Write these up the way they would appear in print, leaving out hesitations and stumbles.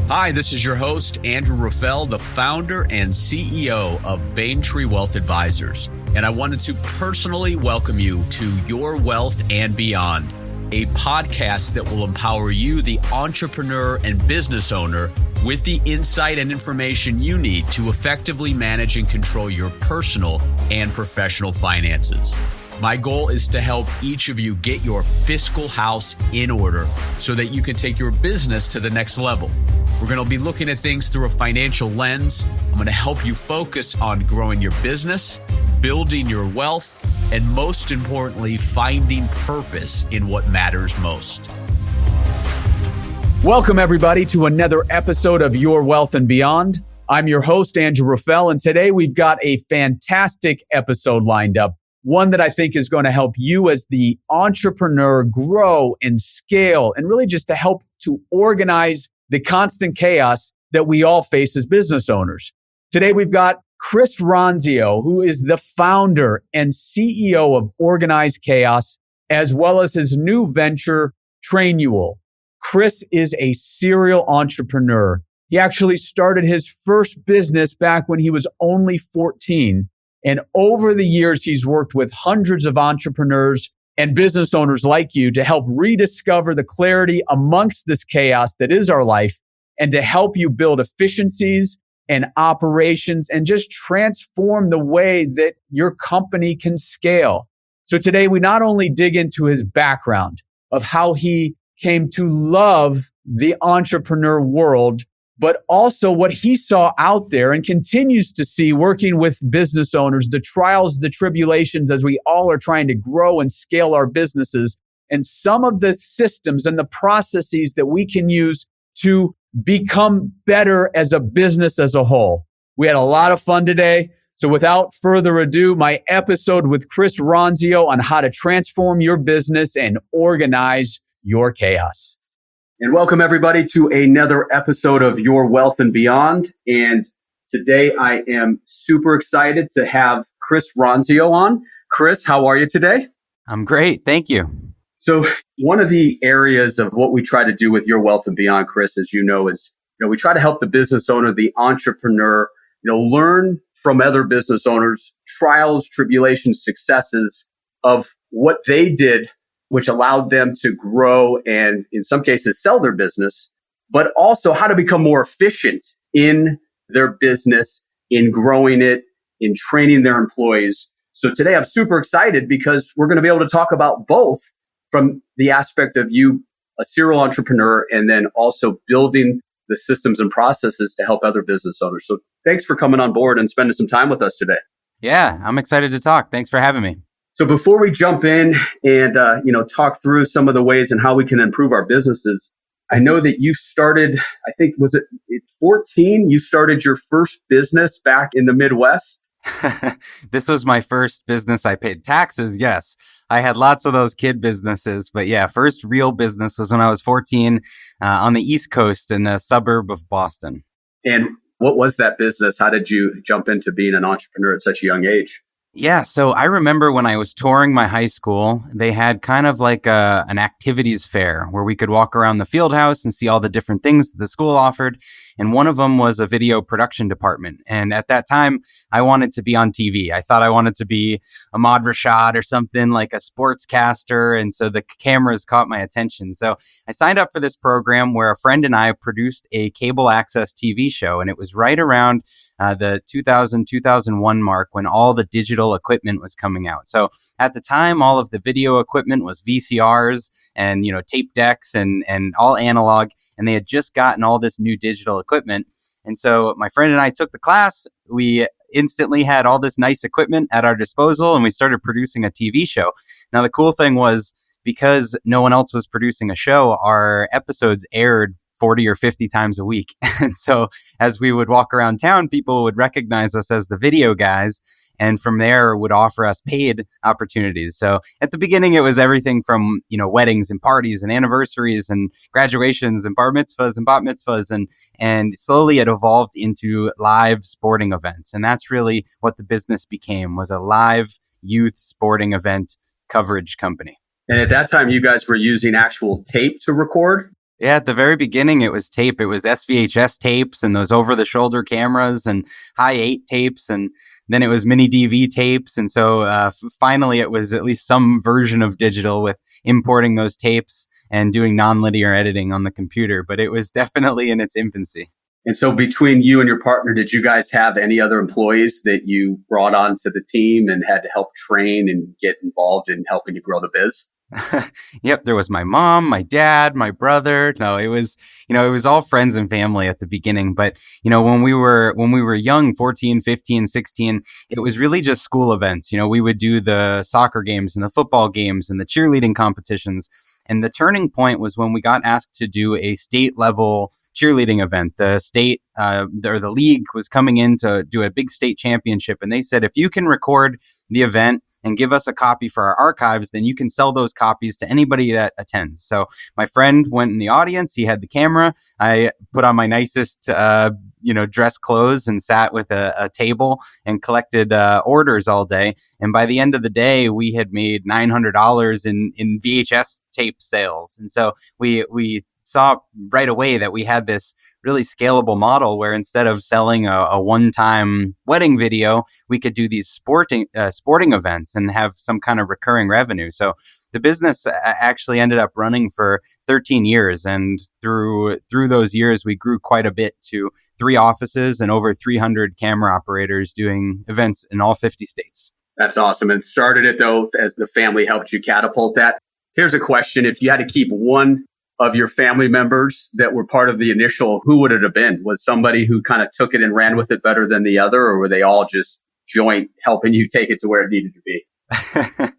Hi, this is your host, Andrew Raffel, the founder and CEO of Trainual Wealth Advisors. And I wanted to personally welcome you to Your Wealth and Beyond, a podcast that will empower you, the entrepreneur and business owner, with the insight and information you need to effectively manage and control your personal and professional finances. My goal is to help each of you get your fiscal house in order so that you can take your business to the next level. We're going to be looking at things through a financial lens. I'm going to help you focus on growing your business, building your wealth, and most importantly, finding purpose in what matters most. Welcome, everybody, to another episode of Your Wealth and Beyond. I'm your host, Andrew Raffel, and today we've got a fantastic episode lined up. One that I think is going to help you as the entrepreneur grow and scale and really just to help to organize the constant chaos that we all face as business owners. Today, we've got Chris Ronzio, who is the founder and CEO of Organized Chaos, as well as his new venture, Trainual. Chris is a serial entrepreneur. He actually started his first business back when he was only 14. And over the years, he's worked with hundreds of entrepreneurs and business owners like you to help rediscover the clarity amongst this chaos that is our life and to help you build efficiencies and operations and just transform the way that your company can scale. So today we not only dig into his background of how he came to love the entrepreneur world, but also what he saw out there and continues to see working with business owners, the trials, the tribulations as we all are trying to grow and scale our businesses, and some of the systems and the processes that we can use to become better as a business as a whole. We had a lot of fun today. So without further ado, my episode with Chris Ronzio on how to transform your business and organize your chaos. And welcome everybody to another episode of Your Wealth and Beyond. And today I am super excited to have Chris Ronzio on. Chris, how are you today? I'm great. Thank you. So one of the areas of what we try to do with Your Wealth and Beyond, Chris, as you know, is, we try to help the business owner, the entrepreneur, learn from other business owners, trials, tribulations, successes of what they did, which allowed them to grow and in some cases sell their business, but also how to become more efficient in their business, in growing it, in training their employees. So today I'm super excited because we're going to be able to talk about both from the aspect of you, a serial entrepreneur, and then also building the systems and processes to help other business owners. So thanks for coming on board and spending some time with us today. Yeah, I'm excited to talk. Thanks for having me. So before we jump in and, talk through some of the ways and how we can improve our businesses, I know that you started, I think, was it 14? You started your first business back in the Midwest? This was my first business I paid taxes. Yes, I had lots of those kid businesses, but yeah, first real business was when I was 14 on the East Coast in a suburb of Boston. And what was that business? How did you jump into being an entrepreneur at such a young age? Yeah, so I remember when I was touring my high school, they had kind of like an activities fair where we could walk around the field house and see all the different things that the school offered. And one of them was a video production department. And at that time, I wanted to be on TV. I thought I wanted to be Ahmad Rashad or something like a sportscaster. And so the cameras caught my attention. So I signed up for this program where a friend and I produced a cable access TV show. And it was right around the 2001 mark when all the digital equipment was coming out. So at the time, all of the video equipment was VCRs and, tape decks and all analog. And they had just gotten all this new digital equipment. And so my friend and I took the class. We instantly had all this nice equipment at our disposal and we started producing a TV show. Now, the cool thing was because no one else was producing a show, our episodes aired 40 or 50 times a week. And so as we would walk around town, people would recognize us as the video guys. And from there would offer us paid opportunities. So at the beginning, it was everything from, weddings and parties and anniversaries and graduations and bar mitzvahs and bat mitzvahs. And slowly it evolved into live sporting events. And that's really what the business became, was a live youth sporting event coverage company. And at that time, you guys were using actual tape to record? Yeah, at the very beginning, it was tape. It was SVHS tapes and those over-the-shoulder cameras and high 8 tapes, and then it was mini DV tapes. And so finally, it was at least some version of digital with importing those tapes and doing non-linear editing on the computer. But it was definitely in its infancy. And so between you and your partner, did you guys have any other employees that you brought onto the team and had to help train and get involved in helping you grow the biz? Yep, there was my mom, my dad, my brother. No, it was all friends and family at the beginning. But, when we were young, 14, 15, 16, it was really just school events. We would do the soccer games and the football games and the cheerleading competitions. And the turning point was when we got asked to do a state level cheerleading event. The state or the league was coming in to do a big state championship. And they said, if you can record the event and give us a copy for our archives, then you can sell those copies to anybody that attends. So my friend went in the audience. He had the camera. I put on my nicest, dress clothes and sat with a table and collected orders all day. And by the end of the day, we had made $900 in VHS tape sales. And so we saw right away that we had this really scalable model where instead of selling a one-time wedding video, we could do these sporting events and have some kind of recurring revenue. So the business actually ended up running for 13 years. And through those years, we grew quite a bit to 3 offices and over 300 camera operators doing events in all 50 states. That's awesome. And started it, though, as the family helped you catapult that. Here's a question. If you had to keep one of your family members that were part of the initial, who would it have been? Was somebody who kind of took it and ran with it better than the other, or were they all just joint helping you take it to where it needed to be?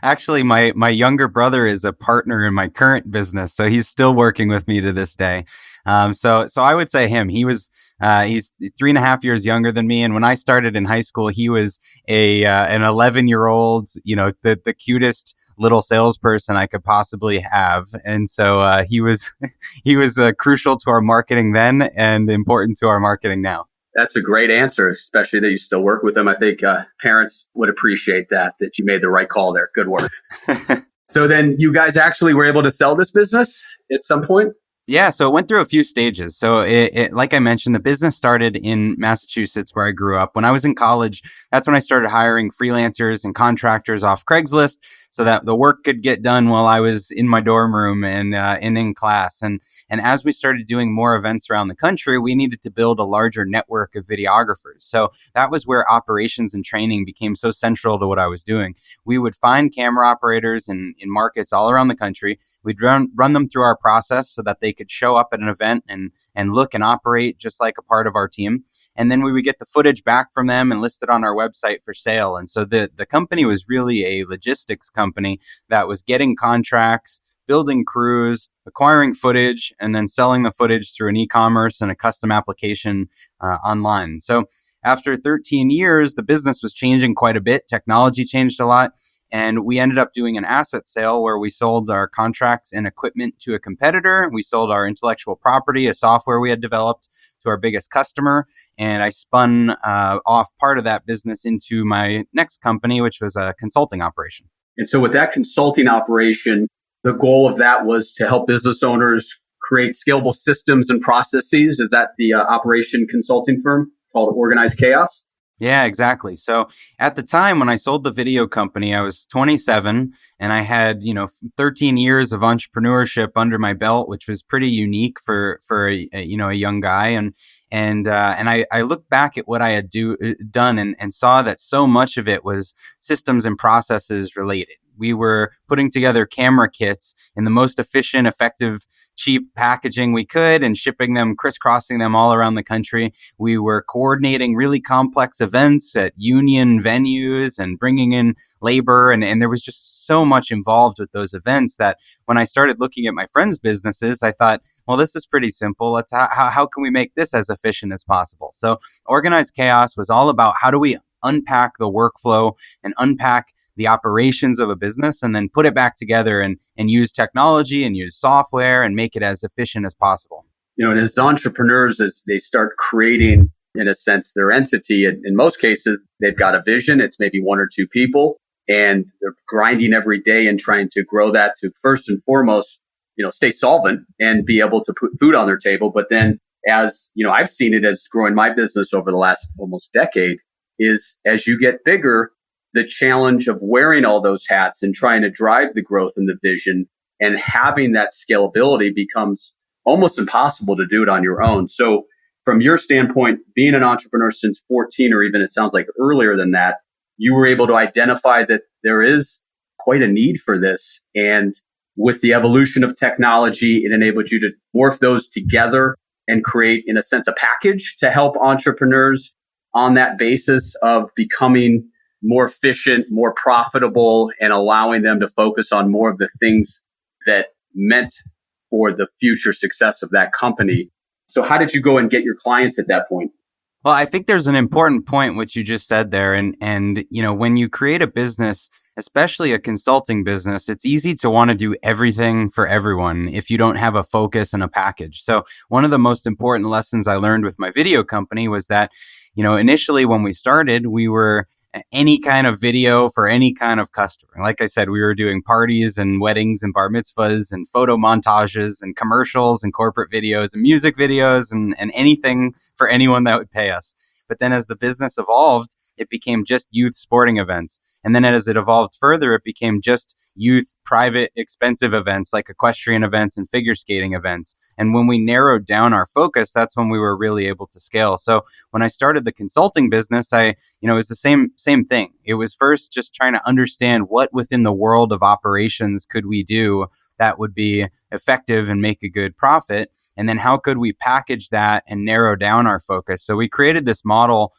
Actually, my younger brother is a partner in my current business, so he's still working with me to this day. So I would say him. He's 3.5 years younger than me, and when I started in high school, he was an 11-year-old, the cutest little salesperson I could possibly have. And so he was crucial to our marketing then and important to our marketing now. That's a great answer, especially that you still work with them. I think parents would appreciate that you made the right call there. Good work. So then you guys actually were able to sell this business at some point? Yeah, so it went through a few stages. So it like I mentioned, the business started in Massachusetts where I grew up. When I was in college, that's when I started hiring freelancers and contractors off Craigslist so that the work could get done while I was in my dorm room and in class. And as we started doing more events around the country, we needed to build a larger network of videographers. So that was where operations and training became so central to what I was doing. We would find camera operators in markets all around the country. We'd run them through our process so that they could show up at an event and look and operate just like a part of our team. And then we would get the footage back from them and list it on our website for sale. And so the company was really a logistics company that was getting contracts, building crews, acquiring footage, and then selling the footage through an e-commerce and a custom application online. So after 13 years, the business was changing quite a bit. Technology changed a lot. And we ended up doing an asset sale where we sold our contracts and equipment to a competitor. We sold our intellectual property, a software we had developed, to our biggest customer. And I spun off part of that business into my next company, which was a consulting operation. And so with that consulting operation, the goal of that was to help business owners create scalable systems and processes. Is that the operation consulting firm called Organized Chaos? Yeah, exactly. So at the time when I sold the video company, I was 27 and I had, 13 years of entrepreneurship under my belt, which was pretty unique for a young guy. And I looked back at what I had done and saw that so much of it was systems and processes related. We were putting together camera kits in the most efficient, effective, cheap packaging we could and shipping them, crisscrossing them all around the country. We were coordinating really complex events at union venues and bringing in labor. And there was just so much involved with those events that when I started looking at my friends' businesses, I thought, well, this is pretty simple. How can we make this as efficient as possible? So Organized Chaos was all about how do we unpack the workflow and unpack the operations of a business and then put it back together and use technology and use software and make it as efficient as possible. And as entrepreneurs, as they start creating, in a sense, their entity, in most cases, they've got a vision. It's maybe 1 or 2 people, and they're grinding every day and trying to grow that to, first and foremost, stay solvent and be able to put food on their table. But then as, I've seen it as growing my business over the last almost decade is as you get bigger, the challenge of wearing all those hats and trying to drive the growth and the vision and having that scalability becomes almost impossible to do it on your own. So from your standpoint, being an entrepreneur since 14, or even it sounds like earlier than that, you were able to identify that there is quite a need for this. And with the evolution of technology, it enabled you to morph those together and create, in a sense, a package to help entrepreneurs on that basis of becoming more efficient, more profitable, and allowing them to focus on more of the things that meant for the future success of that company. So how did you go and get your clients at that point? Well, I think there's an important point which you just said there. And when you create a business, especially a consulting business, it's easy to want to do everything for everyone if you don't have a focus and a package. So one of the most important lessons I learned with my video company was that, initially when we started, we were any kind of video for any kind of customer. Like I said, we were doing parties and weddings and bar mitzvahs and photo montages and commercials and corporate videos and music videos and anything for anyone that would pay us. But then as the business evolved, it became just youth sporting events. And then as it evolved further, it became just youth private expensive events like equestrian events and figure skating events. And when we narrowed down our focus, that's when we were really able to scale. So when I started the consulting business, it was the same thing. It was first just trying to understand what within the world of operations could we do that would be effective and make a good profit. And then how could we package that and narrow down our focus? So we created this model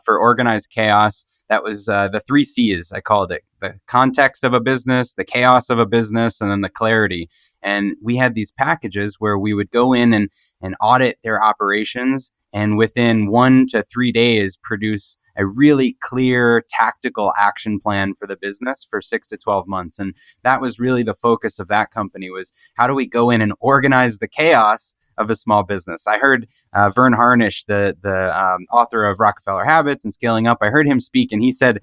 for organized chaos. That was the 3 C's, I called it: the context of a business, the chaos of a business, and then the clarity. And we had these packages where we would go in and audit their operations, and within 1 to 3 days produce a really clear tactical action plan for the business for 6 to 12 months. And that was really the focus of that company, was how do we go in and organize the chaos of a small business. I heard Vern Harnish, the author of Rockefeller Habits and Scaling Up, I heard him speak, and he said,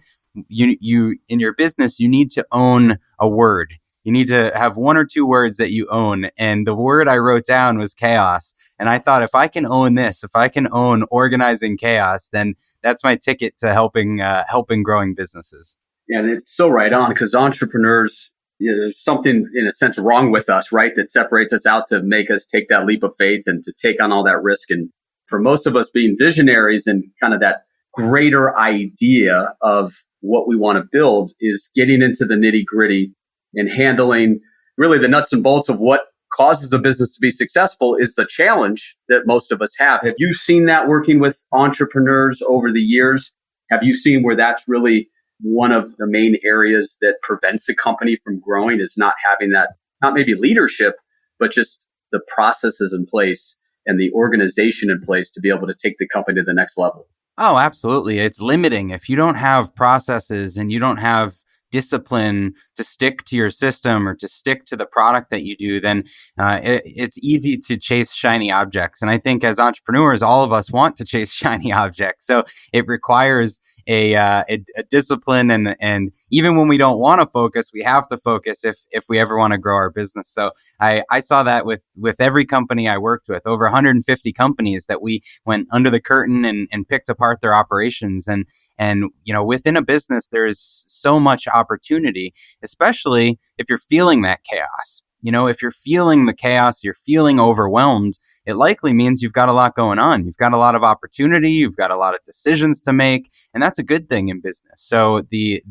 you in your business, you need to own a word. You need to have 1 or 2 words that you own. And the word I wrote down was chaos. And I thought, if I can own this, if I can own organizing chaos, then that's my ticket to helping growing businesses. Yeah, and it's so right on, because entrepreneurs, there's something in a sense wrong with us, right? That separates us out to make us take that leap of faith and to take on all that risk. And for most of us being visionaries and kind of that greater idea of what we want to build is getting into the nitty gritty and handling really the nuts and bolts of what causes a business to be successful is the challenge that most of us have. Have you seen that working with entrepreneurs over the years? Have you seen where that's really one of the main areas that prevents a company from growing, is not having that, not maybe leadership, but just the processes in place and the organization in place to be able to take the company to the next level? Oh, absolutely. It's limiting. If you don't have processes and you don't have discipline to stick to your system or to stick to the product that you do, then it's easy to chase shiny objects. And I think as entrepreneurs, all of us want to chase shiny objects. So it requires a discipline, and even when we don't want to focus, we have to focus if we ever want to grow our business. So I saw that with every company I worked with, over 150 companies that we went under the curtain and picked apart their operations. And within a business, there is so much opportunity, especially if you're feeling that chaos. If you're feeling the chaos, you're feeling overwhelmed, it likely means you've got a lot going on. You've got a lot of opportunity. You've got a lot of decisions to make, and that's a good thing in business. So the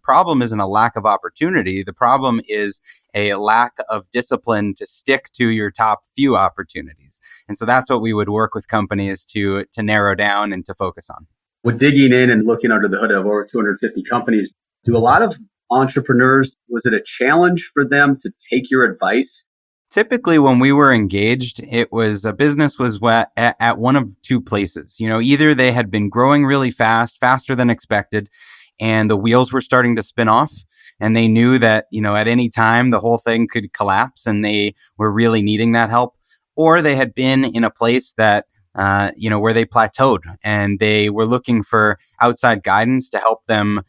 problem isn't a lack of opportunity. The problem is a lack of discipline to stick to your top few opportunities. And so that's what we would work with companies to narrow down and to focus on. With digging in and looking under the hood of over 250 companies, do a lot of entrepreneurs, was it a challenge for them to take your advice? Typically, when we were engaged, it was a business was at one of 2 places. Either they had been growing really fast, faster than expected, and the wheels were starting to spin off, and they knew that, at any time the whole thing could collapse and they were really needing that help. Or they had been in a place that, where they plateaued and they were looking for outside guidance to help them,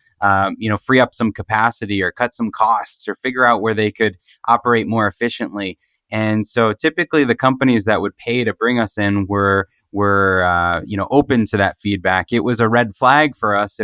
free up some capacity or cut some costs or figure out where they could operate more efficiently. And so typically the companies that would pay to bring us in were open to that feedback. It was a red flag for us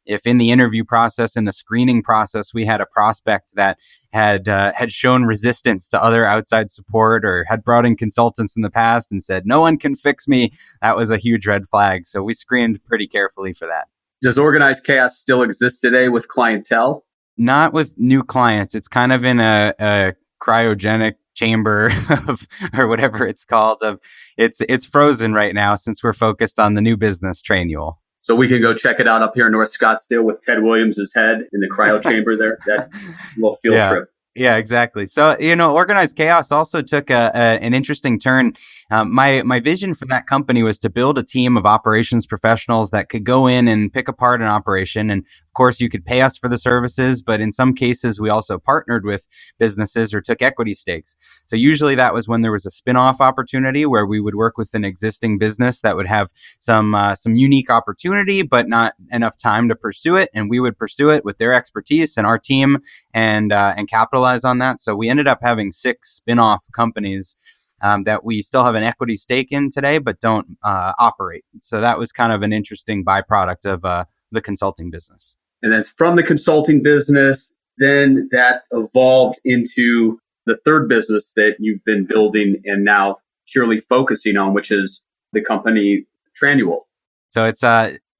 if in the interview process, in the screening process, we had a prospect that had shown resistance to other outside support or had brought in consultants in the past and said, no one can fix me. That was a huge red flag. So we screened pretty carefully for that. Does Organized Chaos still exist today with clientele? Not with new clients. It's kind of in a cryogenic chamber or whatever it's called. It's frozen right now since we're focused on the new business, Trainual. So we can go check it out up here in North Scottsdale with Ted Williams' head in the cryo chamber there. That little field trip. Yeah, exactly. So, Organized Chaos also took an interesting turn. My vision for that company was to build a team of operations professionals that could go in and pick apart an operation. And of course, you could pay us for the services, but in some cases, we also partnered with businesses or took equity stakes. So usually that was when there was a spin-off opportunity where we would work with an existing business that would have some unique opportunity, but not enough time to pursue it. And we would pursue it with their expertise and our team and capitalize on that. So we ended up having 6 spin-off companies that we still have an equity stake in today, but don't operate. So that was kind of an interesting byproduct of the consulting business. And then from the consulting business, then that evolved into the third business that you've been building and now purely focusing on, which is the company Trainual. So it's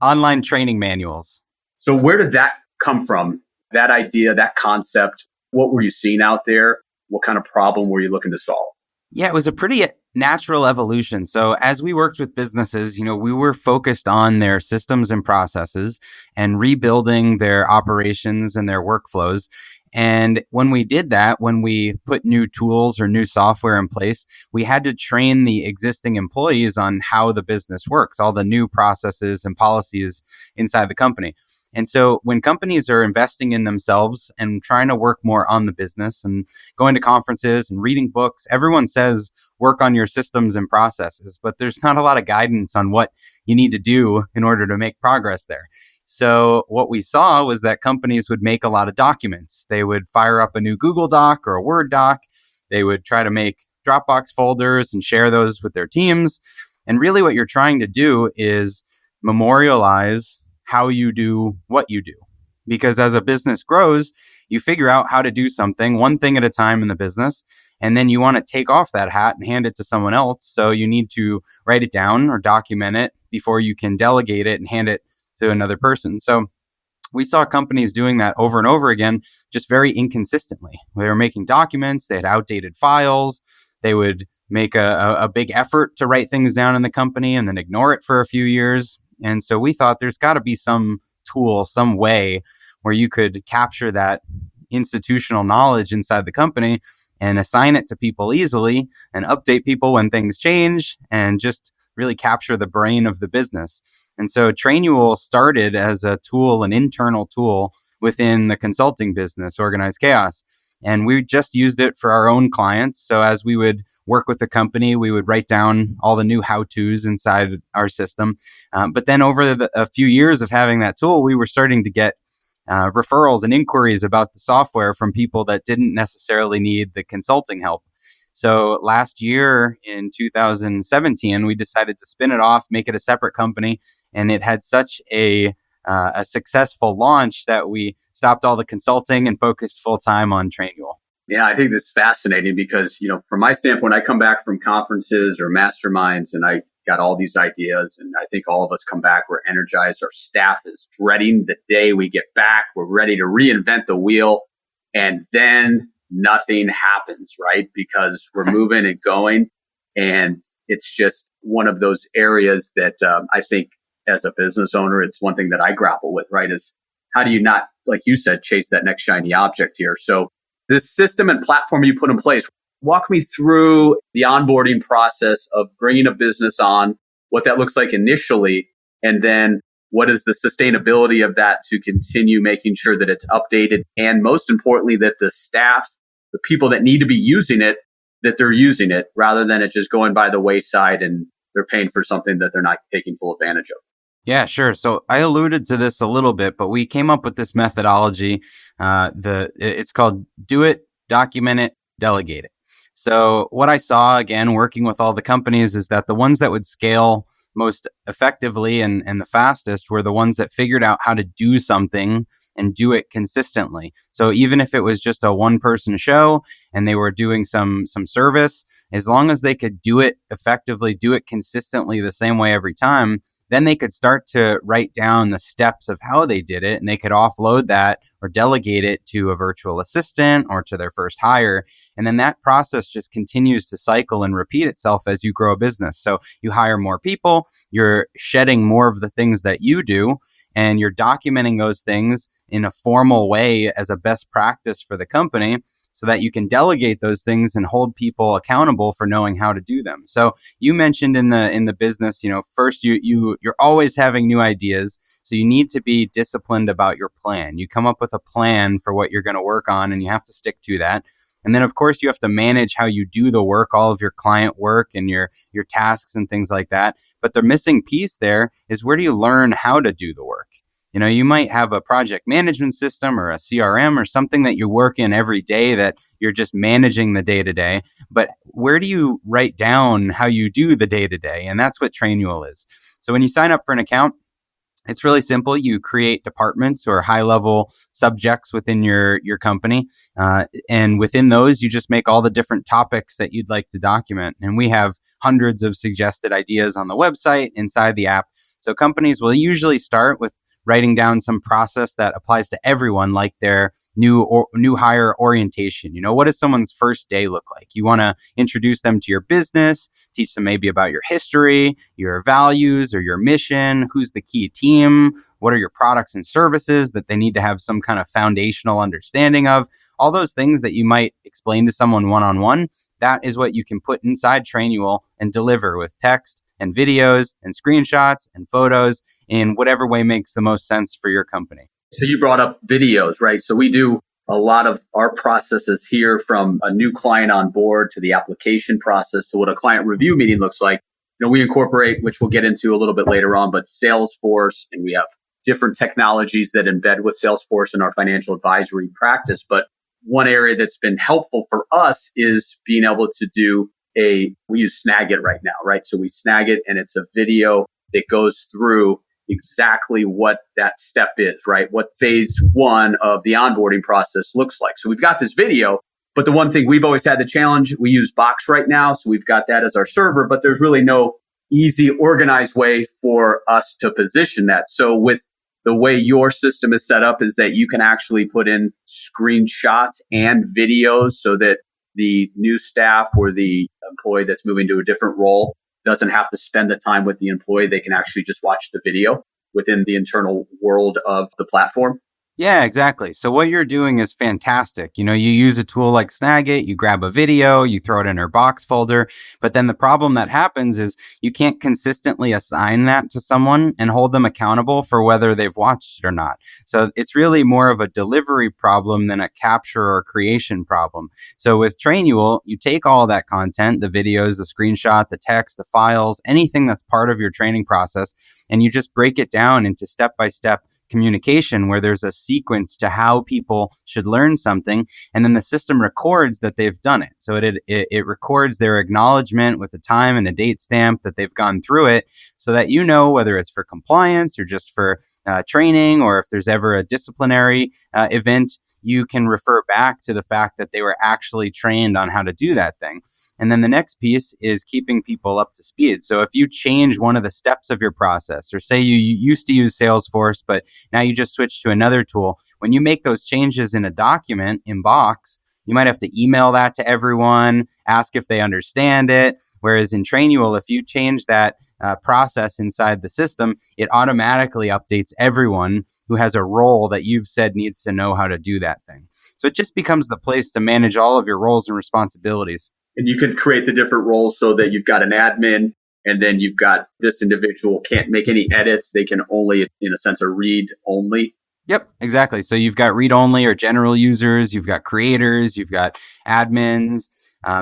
online training manuals. So where did that come from? That idea, that concept, what were you seeing out there? What kind of problem were you looking to solve? Yeah, it was a pretty natural evolution. So as we worked with businesses, we were focused on their systems and processes and rebuilding their operations and their workflows. And when we did that, when we put new tools or new software in place, we had to train the existing employees on how the business works, all the new processes and policies inside the company. And so when companies are investing in themselves and trying to work more on the business and going to conferences and reading books, everyone says work on your systems and processes, but there's not a lot of guidance on what you need to do in order to make progress there. So what we saw was that companies would make a lot of documents. They would fire up a new Google Doc or a Word doc. They would try to make Dropbox folders and share those with their teams. And really what you're trying to do is memorialize how you do what you do. Because as a business grows, you figure out how to do something one thing at a time in the business, and then you want to take off that hat and hand it to someone else. So you need to write it down or document it before you can delegate it and hand it to another person. So we saw companies doing that over and over again, just very inconsistently. They were making documents, they had outdated files, they would make a big effort to write things down in the company and then ignore it for a few years. And so we thought there's got to be some tool, some way where you could capture that institutional knowledge inside the company and assign it to people easily and update people when things change and just really capture the brain of the business. And so Trainual started as a tool, an internal tool within the consulting business, Organized Chaos. And we just used it for our own clients. So as we would work with the company, we would write down all the new how-tos inside our system. But then over a few years of having that tool, we were starting to get referrals and inquiries about the software from people that didn't necessarily need the consulting help. So last year in 2017, we decided to spin it off, make it a separate company. And it had such a successful launch that we stopped all the consulting and focused full time on Trainual. Yeah, I think that's fascinating because, from my standpoint, I come back from conferences or masterminds and I got all these ideas. And I think all of us come back, we're energized. Our staff is dreading the day we get back. We're ready to reinvent the wheel. And then nothing happens, right? Because we're moving and going. And it's just one of those areas that I think as a business owner, it's one thing that I grapple with, right? Is how do you not, like you said, chase that next shiny object here? So this system and platform you put in place, walk me through the onboarding process of bringing a business on, what that looks like initially, and then what is the sustainability of that to continue making sure that it's updated, and most importantly, that the staff, the people that need to be using it, that they're using it rather than it just going by the wayside and they're paying for something that they're not taking full advantage of. Yeah, sure. So I alluded to this a little bit, but we came up with this methodology. It's called do it, document it, delegate it. So what I saw, again, working with all the companies, is that the ones that would scale most effectively and the fastest were the ones that figured out how to do something and do it consistently. So even if it was just a one-person show and they were doing some service, as long as they could do it effectively, do it consistently the same way every time, then they could start to write down the steps of how they did it, and they could offload that or delegate it to a virtual assistant or to their first hire. And then that process just continues to cycle and repeat itself as you grow a business. So you hire more people, you're shedding more of the things that you do, and you're documenting those things in a formal way as a best practice for the company, so that you can delegate those things and hold people accountable for knowing how to do them. So you mentioned in the business, first you're always having new ideas. So you need to be disciplined about your plan. You come up with a plan for what you're going to work on, and you have to stick to that. And then, of course, you have to manage how you do the work, all of your client work and your tasks and things like that. But the missing piece there is, where do you learn how to do the work? You might have a project management system or a CRM or something that you work in every day that you're just managing the day to day. But where do you write down how you do the day to day? And that's what Trainual is. So when you sign up for an account, it's really simple. You create departments or high-level subjects within your company. And within those, you just make all the different topics that you'd like to document. And we have hundreds of suggested ideas on the website, inside the app. So companies will usually start with writing down some process that applies to everyone, like their new hire orientation. What does someone's first day look like? You want to introduce them to your business, teach them maybe about your history, your values, or your mission. Who's the key team? What are your products and services that they need to have some kind of foundational understanding of? All those things that you might explain to someone one-on-one, that is what you can put inside Trainual and deliver with text and videos and screenshots and photos in whatever way makes the most sense for your company. So you brought up videos, right? So we do a lot of our processes here, from a new client on board to the application process to what a client review meeting looks like. We incorporate, which we'll get into a little bit later on, but Salesforce, and we have different technologies that embed with Salesforce in our financial advisory practice. But one area that's been helpful for us is being able to we use Snagit right now, right? So we Snagit, and it's a video that goes through exactly what that step is, right? What phase one of the onboarding process looks like. So we've got this video, but the one thing we've always had the challenge, we use Box right now. So we've got that as our server, but there's really no easy, organized way for us to position that. So with the way your system is set up, is that you can actually put in screenshots and videos, so that the new staff or the employee that's moving to a different role doesn't have to spend the time with the employee. They can actually just watch the video within the internal world of the platform. Yeah, exactly. So what you're doing is fantastic. You use a tool like Snagit, you grab a video, you throw it in our Box folder. But then the problem that happens is you can't consistently assign that to someone and hold them accountable for whether they've watched it or not. So it's really more of a delivery problem than a capture or creation problem. So with Trainual, you take all that content, the videos, the screenshot, the text, the files, anything that's part of your training process, and you just break it down into step-by-step communication, where there's a sequence to how people should learn something, and then the system records that they've done it. So it records their acknowledgement with a time and a date stamp that they've gone through it, so that whether it's for compliance or just for training, or if there's ever a disciplinary event, you can refer back to the fact that they were actually trained on how to do that thing. And then the next piece is keeping people up to speed. So if you change one of the steps of your process, or say you used to use Salesforce, but now you just switch to another tool, when you make those changes in a document in Box, you might have to email that to everyone, ask if they understand it. Whereas in Trainual, if you change that process inside the system, it automatically updates everyone who has a role that you've said needs to know how to do that thing. So it just becomes the place to manage all of your roles and responsibilities. And you could create the different roles so that you've got an admin, and then you've got this individual can't make any edits. They can only, in a sense, read only. Yep, exactly. So you've got read only or general users, you've got creators, you've got admins.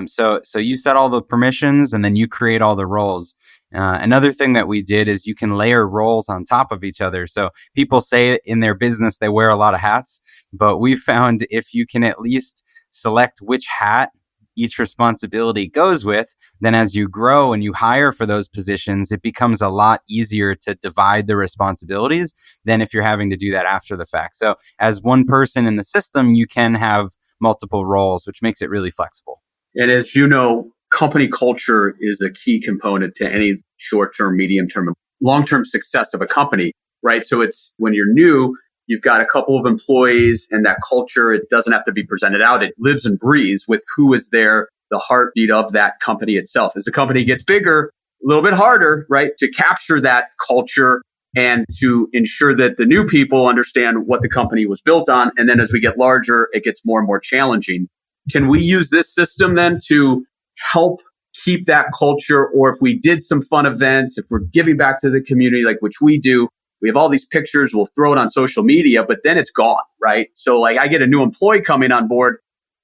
So you set all the permissions, and then you create all the roles. Another thing that we did is you can layer roles on top of each other. So people say in their business they wear a lot of hats, but we found if you can at least select which hat each responsibility goes with, then as you grow and you hire for those positions, it becomes a lot easier to divide the responsibilities than if you're having to do that after the fact. So as one person in the system, you can have multiple roles, which makes it really flexible. And as you know, company culture is a key component to any short-term, medium-term, long-term success of a company, right? So it's when you're new, you've got a couple of employees and that culture, it doesn't have to be presented out. It lives and breathes with who is there, the heartbeat of that company itself. As the company gets bigger, a little bit harder, right, to capture that culture and to ensure that the new people understand what the company was built on. And then as we get larger, it gets more and more challenging. Can we use this system then to help keep that culture? Or if we did some fun events, if we're giving back to the community, like which we do, we have all these pictures, we'll throw it on social media, but then it's gone, right? So like I get a new employee coming on board.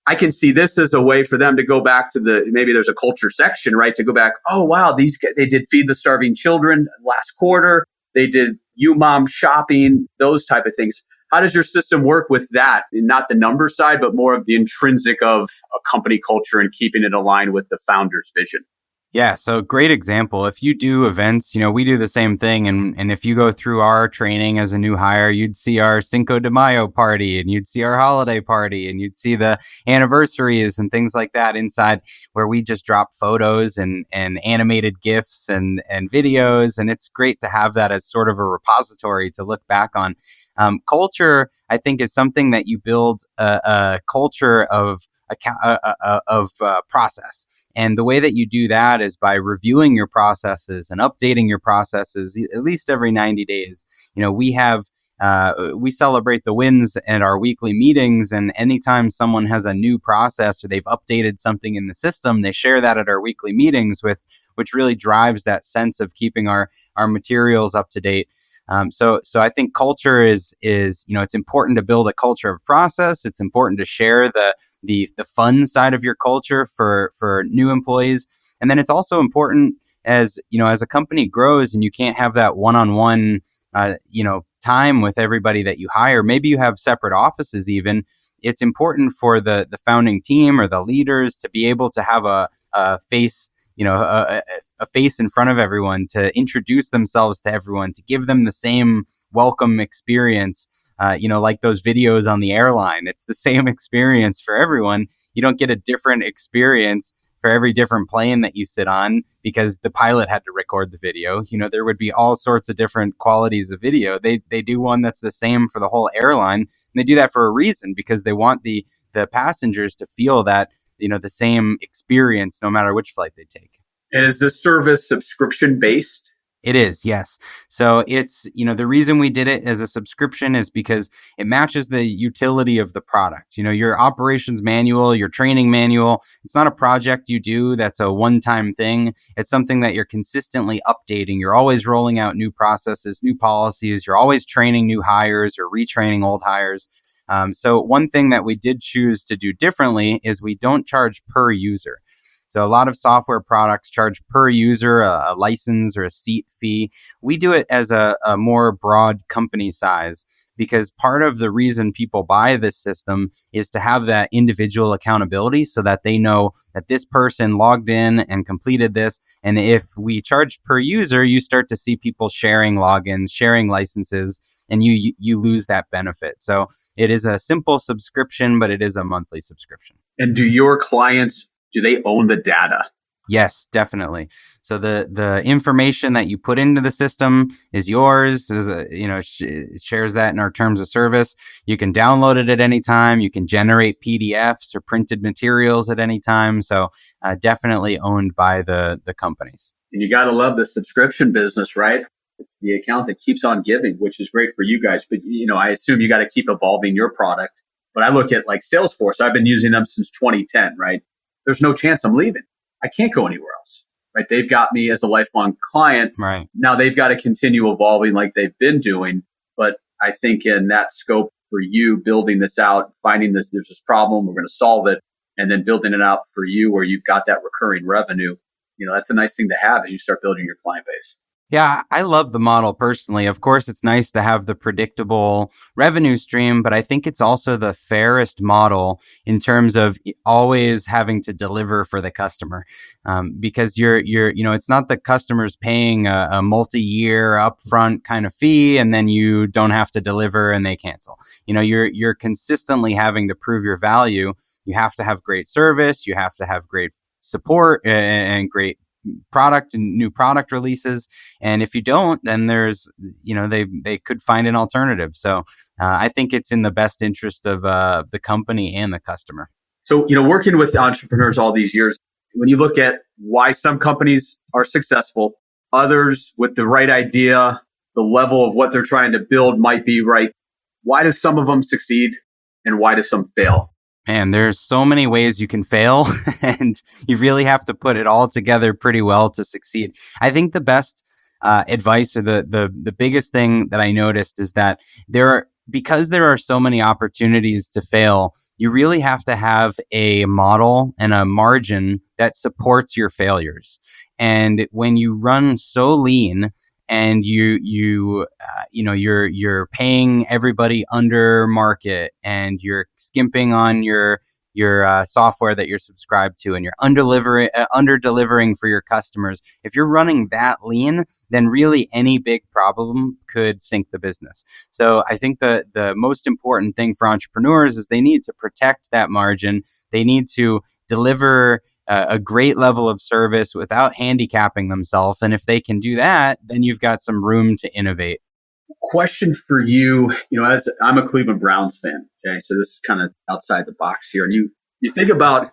I can see this as a way for them to go back to maybe there's a culture section, right? To go back, oh, wow, these guys, they did Feed the Starving Children last quarter. They did U-Mom shopping, those type of things. How does your system work with that? Not the number side, but more of the intrinsic of a company culture and keeping it aligned with the founder's vision. Yeah, so great example. If you do events, we do the same thing. And if you go through our training as a new hire, you'd see our Cinco de Mayo party and you'd see our holiday party and you'd see the anniversaries and things like that inside where we just drop photos and animated GIFs and videos. And it's great to have that as sort of a repository to look back on. Culture, I think, is something that you build a culture of process. And the way that you do that is by reviewing your processes and updating your processes at least every 90 days. We celebrate the wins at our weekly meetings, and anytime someone has a new process or they've updated something in the system, they share that at our weekly meetings which really drives that sense of keeping our materials up to date. So I think culture is it's important to build a culture of process. It's important to share the fun side of your culture for new employees. And then it's also important as a company grows and you can't have that one-on-one, time with everybody that you hire. Maybe you have separate offices even. It's important for the founding team or the leaders to be able to have a face, a face in front of everyone, to introduce themselves to everyone, to give them the same welcome experience. Like those videos on the airline, it's the same experience for everyone. You don't get a different experience for every different plane that you sit on because the pilot had to record the video. There would be all sorts of different qualities of video. They do one that's the same for the whole airline. And they do that for a reason, because they want the passengers to feel that, the same experience no matter which flight they take. And is the service subscription based? It is, yes. So it's, the reason we did it as a subscription is because it matches the utility of the product. Your operations manual, your training manual, it's not a project you do that's a one-time thing. It's something that you're consistently updating. You're always rolling out new processes, new policies. You're always training new hires or retraining old hires. So one thing that we did choose to do differently is we don't charge per user. So a lot of software products charge per user, a license or a seat fee. We do it as a more broad company size, because part of the reason people buy this system is to have that individual accountability so that they know that this person logged in and completed this. And if we charge per user, you start to see people sharing logins, sharing licenses, and you lose that benefit. So it is a simple subscription, but it is a monthly subscription. And do your clients, do they own the data? Yes, definitely. So the information that you put into the system is yours. It shares that in our terms of service. You can download it at any time. You can generate PDFs or printed materials at any time. So definitely owned by the companies. And you got to love the subscription business, right? It's the account that keeps on giving, which is great for you guys. But, I assume you got to keep evolving your product. But I look at like Salesforce. I've been using them since 2010, right? There's no chance I'm leaving. I can't go anywhere else, right? They've got me as a lifelong client. Right. Now they've got to continue evolving like they've been doing. But I think in that scope for you, building this out, finding there's this problem, we're going to solve it, and then building it out for you where you've got that recurring revenue, that's a nice thing to have as you start building your client base. Yeah, I love the model personally. Of course, it's nice to have the predictable revenue stream, but I think it's also the fairest model in terms of always having to deliver for the customer, because it's not the customers paying a multi-year upfront kind of fee, and then you don't have to deliver and they cancel. You're consistently having to prove your value. You have to have great service. You have to have great support and great product and new product releases. And if you don't, then they could find an alternative. So I think it's in the best interest of the company and the customer. So, working with entrepreneurs all these years, when you look at why some companies are successful, others with the right idea, the level of what they're trying to build might be right. Why do some of them succeed and why do some fail? Man, there's so many ways you can fail, and you really have to put it all together pretty well to succeed. I think the best advice, or the biggest thing that I noticed, is that because there are so many opportunities to fail, you really have to have a model and a margin that supports your failures. And when you run so lean, and you're paying everybody under market, and you're skimping on your software that you're subscribed to, and you're under delivering for your customers. If you're running that lean, then really any big problem could sink the business. So I think the most important thing for entrepreneurs is they need to protect that margin. They need to deliver a great level of service without handicapping themselves. And if they can do that, then you've got some room to innovate. Question for you, as I'm a Cleveland Browns fan, okay, so this is kind of outside the box here. And you think about,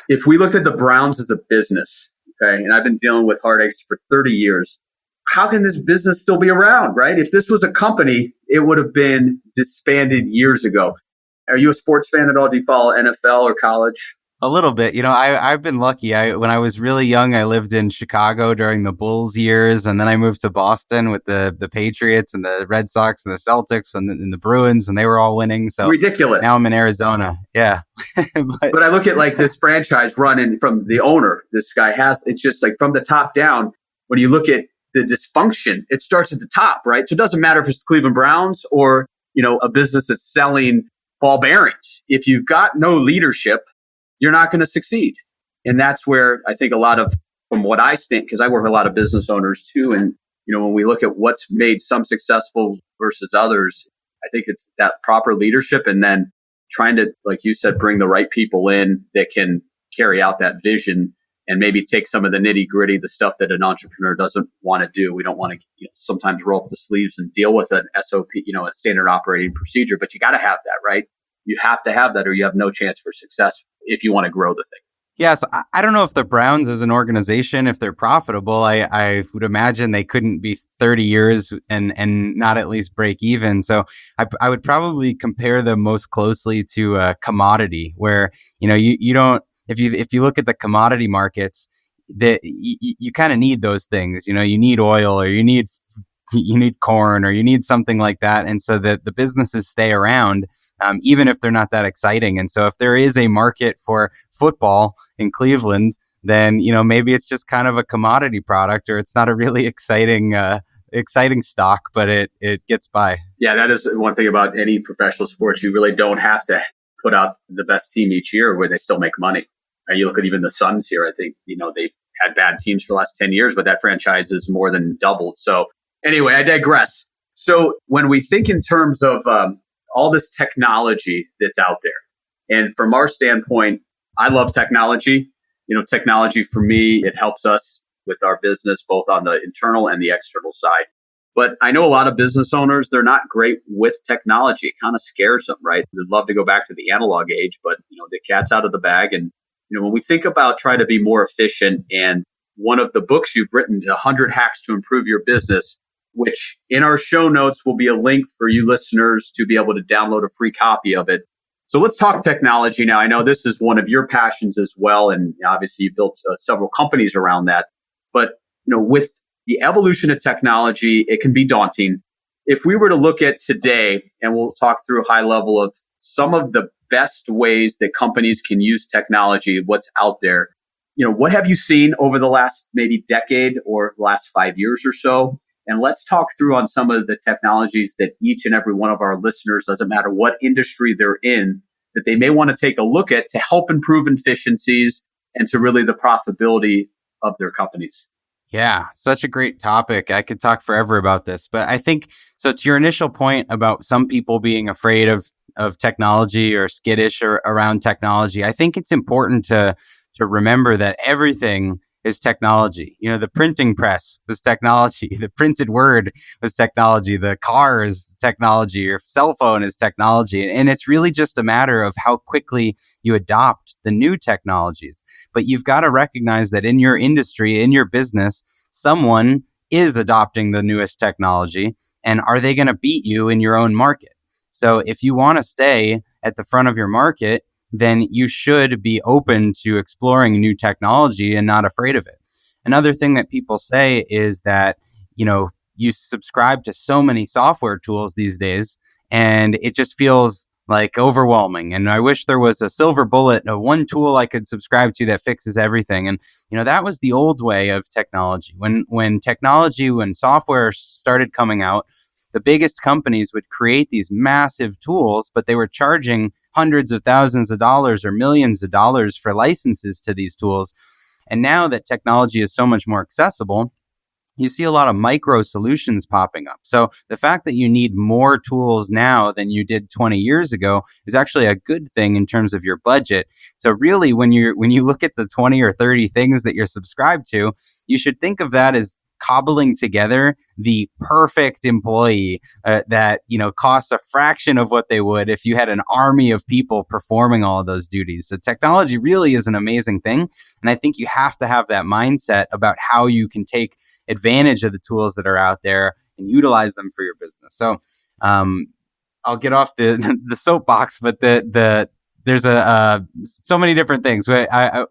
if we looked at the Browns as a business, okay, and I've been dealing with heartaches for 30 years, how can this business still be around, right? If this was a company, it would have been disbanded years ago. Are you a sports fan at all? Do you follow NFL or college? A little bit. I've been lucky. When I was really young, I lived in Chicago during the Bulls years, and then I moved to Boston with the Patriots and the Red Sox and the Celtics and the Bruins, and they were all winning. So ridiculous. Now I'm in Arizona. Yeah. but I look at like this franchise running from the owner. This guy it's just like from the top down. When you look at the dysfunction, it starts at the top, right? So it doesn't matter if it's Cleveland Browns or, a business that's selling ball bearings. If you've got no leadership, you're not going to succeed. And that's where I think a lot of, from what I think, because I work with a lot of business owners too. And, when we look at what's made some successful versus others, I think it's that proper leadership, and then trying to, like you said, bring the right people in that can carry out that vision and maybe take some of the nitty gritty, the stuff that an entrepreneur doesn't want to do. We don't want to sometimes roll up the sleeves and deal with an SOP, a standard operating procedure, but you got to have that, right? You have to have that, or you have no chance for success if you want to grow the thing. Yes, I don't know if the Browns as an organization, if they're profitable, I would imagine they couldn't be 30 years and not at least break even. So I would probably compare them most closely to a commodity, where, you don't, if you look at the commodity markets, that you kind of need those things. You need oil, or you need corn, or you need something like that. And so that the businesses stay around, even if they're not that exciting. And so if there is a market for football in Cleveland, then, maybe it's just kind of a commodity product, or it's not a really exciting stock, but it gets by. Yeah, that is one thing about any professional sports. You really don't have to put out the best team each year where they still make money. And you look at even the Suns here, I think, they've had bad teams for the last 10 years, but that franchise is more than doubled. So anyway, I digress. So when we think in terms of all this technology that's out there, and from our standpoint, I love technology. Technology for me, it helps us with our business, both on the internal and the external side. But I know a lot of business owners, they're not great with technology. It kind of scares them, right? They'd love to go back to the analog age, but the cat's out of the bag. And when we think about trying to be more efficient, and one of the books you've written, 100 Hacks to Improve Your Business, which in our show notes will be a link for you listeners to be able to download a free copy of it. So let's talk technology now. I know this is one of your passions as well, and obviously you built several companies around that. But with the evolution of technology, it can be daunting. If we were to look at today, and we'll talk through a high level of some of the best ways that companies can use technology, what's out there, what have you seen over the last maybe decade or last 5 years or so? And let's talk through on some of the technologies that each and every one of our listeners, doesn't matter what industry they're in, that they may want to take a look at to help improve efficiencies and to really the profitability of their companies. Yeah, such a great topic. I could talk forever about this, but I think, so to your initial point about some people being afraid of technology or skittish or around technology, I think it's important to remember that everything is technology. You know, the printing press was technology, the printed word was technology, the car is technology, your cell phone is technology. And it's really just a matter of how quickly you adopt the new technologies. But you've got to recognize that in your industry, in your business, someone is adopting the newest technology. And are they going to beat you in your own market? So if you want to stay at the front of your market, then you should be open to exploring new technology and not afraid of it. Another thing that people say is that, you subscribe to so many software tools these days, and it just feels like overwhelming. And I wish there was a silver bullet, one tool I could subscribe to that fixes everything. And, that was the old way of technology. When software started coming out, the biggest companies would create these massive tools, but they were charging hundreds of thousands of dollars or millions of dollars for licenses to these tools. And now that technology is so much more accessible, you see a lot of micro solutions popping up. So the fact that you need more tools now than you did 20 years ago is actually a good thing in terms of your budget. So really, when you look at the 20 or 30 things that you're subscribed to, you should think of that as cobbling together the perfect employee that costs a fraction of what they would if you had an army of people performing all of those duties. So technology really is an amazing thing, and I think you have to have that mindset about how you can take advantage of the tools that are out there and utilize them for your business. So I'll get off the soapbox, but there's so many different things.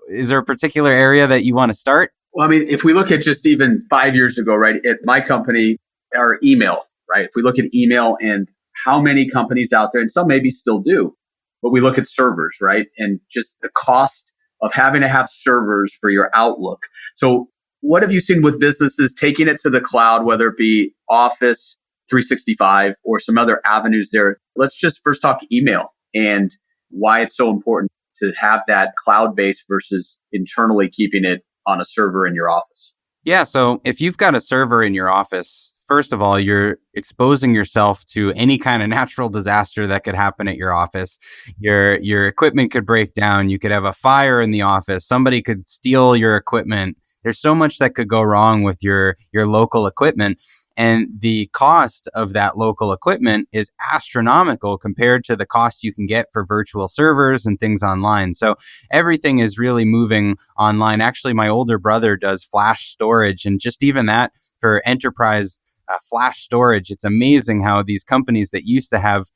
Is there a particular area that you want to start? Well, I mean, if we look at just even 5 years ago, right, at my company, our email, right? If we look at email and how many companies out there, and some maybe still do, but we look at servers, right? And just the cost of having to have servers for your Outlook. So what have you seen with businesses taking it to the cloud, whether it be Office 365 or some other avenues there? Let's just first talk email and why it's so important to have that cloud-based versus internally keeping it on a server in your office. Yeah. So if you've got a server in your office, first of all, you're exposing yourself to any kind of natural disaster that could happen at your office. Your equipment could break down. You could have a fire in the office. Somebody could steal your equipment. There's so much that could go wrong with your local equipment. And the cost of that local equipment is astronomical compared to the cost you can get for virtual servers and things online. So everything is really moving online. Actually, my older brother does flash storage, and just even that for enterprise flash storage. It's amazing how these companies that used to have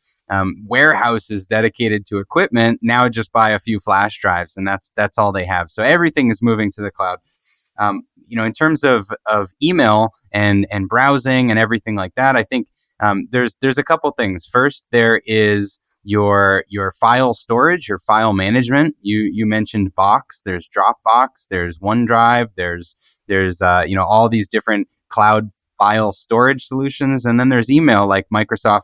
warehouses dedicated to equipment now just buy a few flash drives, and that's all they have. So everything is moving to the cloud. In terms of email and browsing and everything like that, I think there's a couple things. First, there is your file storage, your file management. You mentioned Box. There's Dropbox. There's OneDrive. There's all these different cloud file storage solutions, and then there's email like Microsoft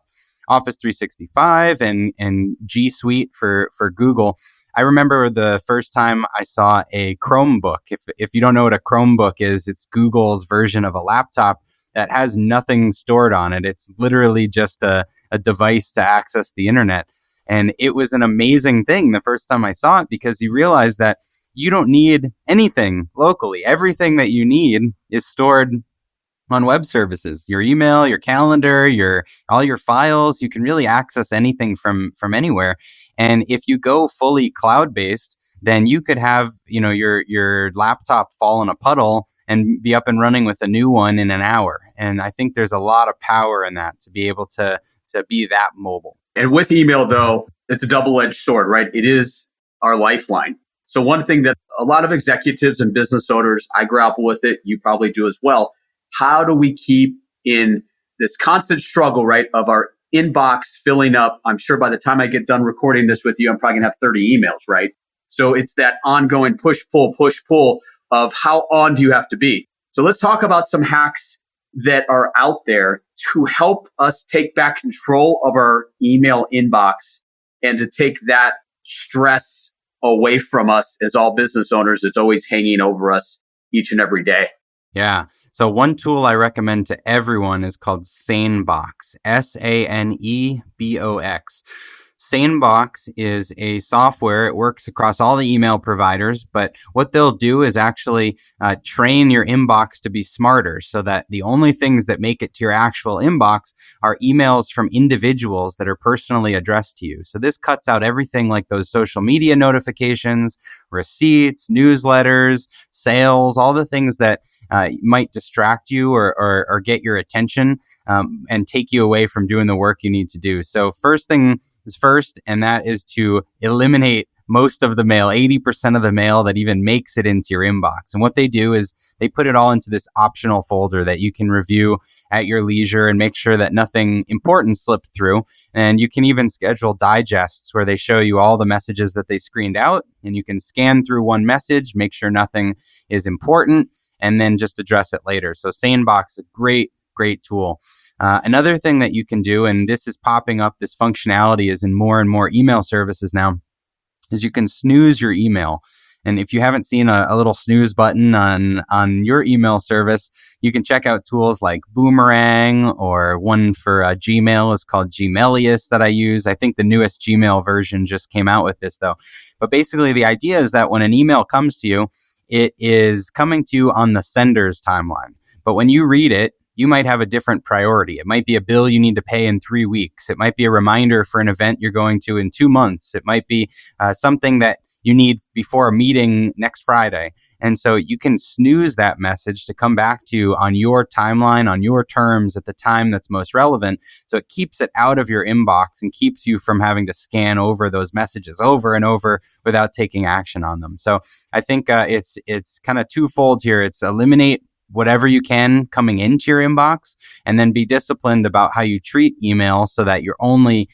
Office 365 and G Suite for Google. I remember the first time I saw a Chromebook. If you don't know what a Chromebook is, it's Google's version of a laptop that has nothing stored on it. It's literally just a device to access the internet. And it was an amazing thing the first time I saw it, because you realize that you don't need anything locally. Everything that you need is stored on web services. Your email, your calendar, all your files, you can really access anything from anywhere. And if you go fully cloud-based, then you could have, your laptop fall in a puddle and be up and running with a new one in an hour. And I think there's a lot of power in that to be able to be that mobile. And with email, though, it's a double-edged sword, right? It is our lifeline. So one thing that a lot of executives and business owners, I grapple with it, you probably do as well. How do we keep in this constant struggle, right, of our inbox filling up? I'm sure by the time I get done recording this with you, I'm probably going to have 30 emails, right? So it's that ongoing push-pull of how on do you have to be? So let's talk about some hacks that are out there to help us take back control of our email inbox and to take that stress away from us as all business owners. It's always hanging over us each and every day. Yeah. So one tool I recommend to everyone is called SaneBox, SANEBOX. SaneBox is a software. It works across all the email providers, but what they'll do is actually train your inbox to be smarter so that the only things that make it to your actual inbox are emails from individuals that are personally addressed to you. So this cuts out everything like those social media notifications, receipts, newsletters, sales, all the things that might distract you or get your attention and take you away from doing the work you need to do. So first thing is first, and that is to eliminate most of the mail, 80% of the mail that even makes it into your inbox. And what they do is they put it all into this optional folder that you can review at your leisure and make sure that nothing important slipped through. And you can even schedule digests where they show you all the messages that they screened out, and you can scan through one message, make sure nothing is important, and then just address it later. So SaneBox is a great tool. Another thing that you can do, and this is popping up, this functionality is in more and more email services now, is you can snooze your email. And if you haven't seen a little snooze button on your email service, you can check out tools like Boomerang, or one for Gmail is called Gmailius that I use. I think the newest Gmail version just came out with this though. But basically the idea is that when an email comes to you, it is coming to you on the sender's timeline. But when you read it, you might have a different priority. It might be a bill you need to pay in 3 weeks. It might be a reminder for an event you're going to in 2 months. It might be something that you need before a meeting next Friday. And so you can snooze that message to come back to you on your timeline, on your terms at the time that's most relevant. So it keeps it out of your inbox and keeps you from having to scan over those messages over and over without taking action on them. So I think it's kind of twofold here. It's eliminate whatever you can coming into your inbox, and then be disciplined about how you treat email so that you're only